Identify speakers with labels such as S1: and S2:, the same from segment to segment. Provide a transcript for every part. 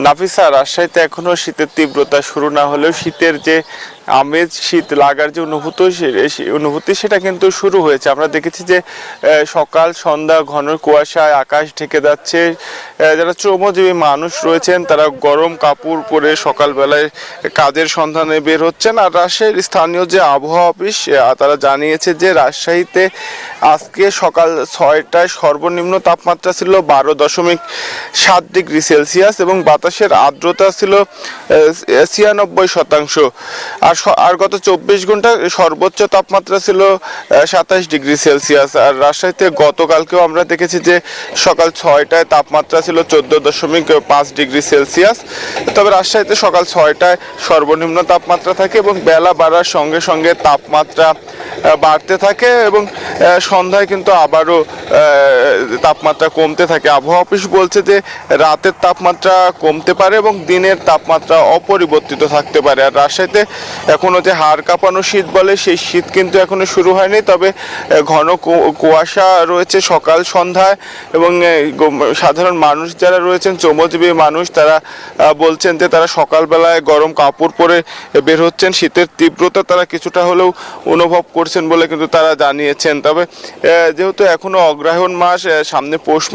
S1: নাফিসা, রাজশাহীতে এখনো শীতের তীব্রতা শুরু না হলেও শীতের যে আমেজ, শীত লাগার যে অনুভূতি সেটা কিন্তু শুরু হয়েছে। আমরা দেখেছি যে সকাল সন্ধ্যা ঘন কুয়াশায় আকাশ ঢেকে যাচ্ছে। যারা শ্রমজীবী মানুষ রয়েছেন তারা গরম কাপড় পরে সকালবেলায় কাজের সন্ধানে বের হচ্ছেন। আর রাজশাহীর স্থানীয় যে আবহাওয়া অফিস তারা জানিয়েছে যে রাজশাহীতে আজকে সকাল 6টায় সর্বনিম্ন তাপমাত্রা ছিল 12.7 ডিগ্রি সেলসিয়াস এবং বাতাসের আর্দ্রতা ছিল 96%। আর গত 24 ঘন্টা সর্বোচ্চ তাপমাত্রা ছিল 27 ডিগ্রি সেলসিয়াস। আর রাজশাহীতে গতকালকেও আমরা দেখেছি যে সকাল 6টায় তাপমাত্রা ছিল 14.5 ডিগ্রি সেলসিয়াস। তবে রাজশাহীতে সকাল 6টায় সর্বনিম্ন তাপমাত্রা থাকে এবং বেলা বাড়ার সঙ্গে সঙ্গে তাপমাত্রা বাড়তে থাকে এবং সন্ধ্যায় কিন্তু আবারও তাপমাত্রা কমতে থাকে। আবহাওয়া অফিস বলছে যে রাতের তাপমাত্রা কমতে পারে এবং দিনের তাপমাত্রা অপরিবর্তিত থাকতে পারে। আর রাজশাহীতে এখনো যে হাড় কাঁপানো শীত বলে সেই শীত কিন্তু এখনো শুরু হয়নি, তবে ঘন কুয়াশা রয়েছে সকাল সন্ধ্যায় এবং সাধারণ মানুষ যারা রয়েছেন শ্রমজীবী মানুষ তারা বলছেন যে তারা সকালবেলায় গরম কাপড় পরে বের হচ্ছেন। শীতের তীব্রতা তারা কিছুটা হলেও অনুভব করছেন বলে কিন্তু তারা জানিয়েছেন। তবে যেহেতু এখনো অগ্রহায়ণ মাস, সামনে পৌষ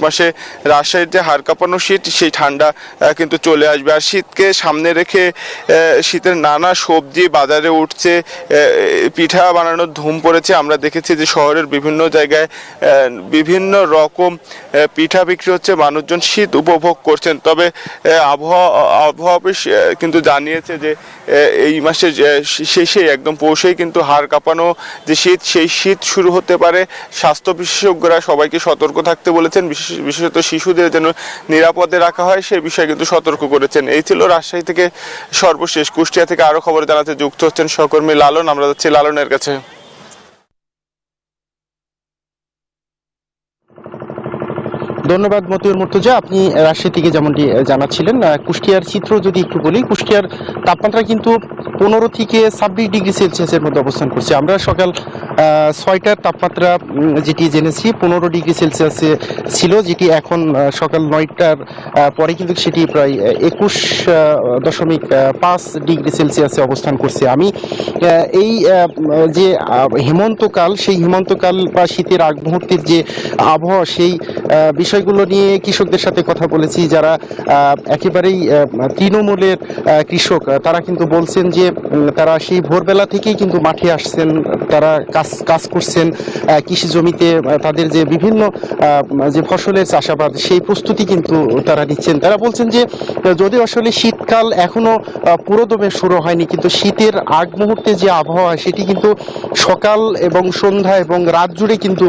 S1: মাসে রাজশাহীর যে হাড় কাঁপানো শীত সেই ঠান্ডা কিন্তু চলে আসবে। আর শীতকে সামনে রেখে শীতের নানা সবজি বাজারে উঠছে, পিঠা বানানোর ধুম পড়েছে। আমরা দেখেছি যে শহরের বিভিন্ন জায়গায় বিভিন্ন রকম পিঠা বিক্রি হচ্ছে, মানুষজন শীত উপভোগ করছেন। তবে আবহাওয়া অফিস কিন্তু জানিয়েছে যে এই মাসের শেষে একদম পৌষেই কিন্তু হাড় কাঁপানো যে শীত সেই শীত শুরু হতে পারে। স্বাস্থ্য বিশেষজ্ঞরা সবাইকে সতর্ক থাকতে বলেছেন, বিশেষত শিশুদের যেন নিরাপদে রাখা হয় সেই বিষয়ে কিন্তু সতর্ক করেছেন। এই ছিল রাজশাহী থেকে সর্বশেষ। কুষ্টিয়া থেকে আরো খবর জানাতে যুক্ত হচ্ছেন সহকর্মী লালন। আমরা যাচ্ছি লালনের কাছে।
S2: ধন্যবাদ মতিউর মুর্তজা। আপনি রাজশাহী থেকে যেমনটি জানাচ্ছিলেন, কুষ্টিয়ার চিত্র যদি একটু বলি, কুষ্টিয়ার তাপমাত্রা কিন্তু 15 থেকে 26 ডিগ্রি সেলসিয়াসের মধ্যে অবস্থান করছে। আমরা সকাল 6টার তাপমাত্রা যেটি জেনেছি 15 ডিগ্রি সেলসিয়াসে ছিল, যেটি এখন সকাল 9টার পরে কিন্তু সেটি প্রায় 21.5 ডিগ্রি সেলসিয়াসে অবস্থান করছে। আমি এই যে হেমন্তকাল, সেই হেমন্তকাল বা শীতের আগ মুহূর্তের যে আবহাওয়া, সেই বিষয়গুলো নিয়ে কৃষকদের সাথে কথা বলেছি, যারা একেবারেই তৃণমূলের কৃষক। তারা কিন্তু বলছেন যে তারা সেই ভোরবেলা থেকেই কিন্তু মাঠে আসছেন, তারা কাজ করছেন কৃষি জমিতে, তাদের যে বিভিন্ন যে ফসলের চাষাবাদ সেই প্রস্তুতি কিন্তু তারা নিচ্ছেন। তারা বলছেন যে যদিও আসলে শীতকাল এখনো পুরোদমে শুরু হয়নি, কিন্তু শীতের আগ মুহূর্তে যে আবহাওয়া সেটি কিন্তু সকাল এবং সন্ধ্যা এবং রাত জুড়ে কিন্তু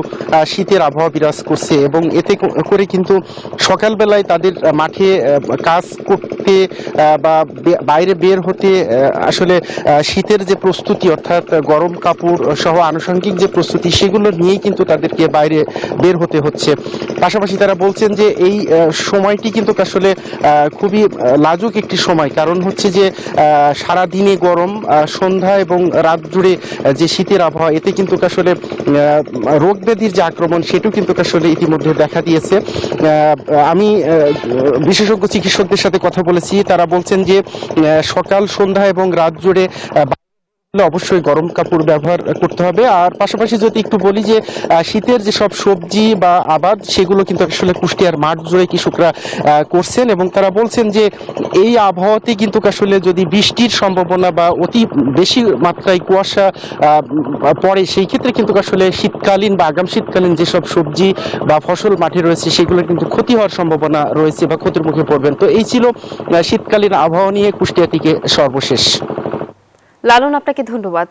S2: শীতের আবহাওয়া বিরাজ করছে এবং এতে করে কিন্তু সকালবেলায় তাদের মাঠে কাজ করতে বা বাইরে বের হতে আসলে শীতের যে প্রস্তুতি, অর্থাৎ গরম কাপড় সহ আনুষঙ্গিক যে প্রস্তুতি, সেগুলো নিয়েই কিন্তু তাদেরকে বাইরে বের হতে হচ্ছে। পাশাপাশি তারা বলছেন যে এই সময়টি কিন্তু আসলে খুবই লাজুক একটি সময়, কারণ হচ্ছে যে সারা দিনে গরম, সন্ধ্যা এবং রাত জুড়ে যে শীতের আবহাওয়া, এতে কিন্তু আসলে রোগ ব্যাধির যে আক্রমণ সেটাও কিন্তু আসলে ইতিমধ্যে দেখা দিয়েছে। আমি বিশেষজ্ঞ চিকিৎসকদের সাথে কথা বলেছি, তারা বলছেন যে সকাল সন্ধ্যা এবং রাত জুড়ে অবশ্যই গরম কাপড় ব্যবহার করতে হবে। আর পাশাপাশি যদি একটু বলি যে শীতের যেসব সবজি বা আবাদ, সেগুলো কিন্তু আসলে কুষ্টিয়ার মাঠ জুড়ে কৃষকরা করছেন এবং তারা বলছেন যে এই আবহাওয়াতে কিন্তু আসলে যদি বৃষ্টির সম্ভাবনা বা অতি বেশি মাত্রায় কুয়াশা পড়ে, সেই ক্ষেত্রে কিন্তু আসলে শীতকালীন বা আগাম শীতকালীন যেসব সবজি বা ফসল মাঠে রয়েছে সেগুলো কিন্তু ক্ষতি হওয়ার সম্ভাবনা রয়েছে বা ক্ষতির মুখে পড়বেন। তো এই ছিল শীতকালীন আবহাওয়া নিয়ে কুষ্টিয়া থেকে সর্বশেষ।
S3: লালন, আপনাকে ধন্যবাদ।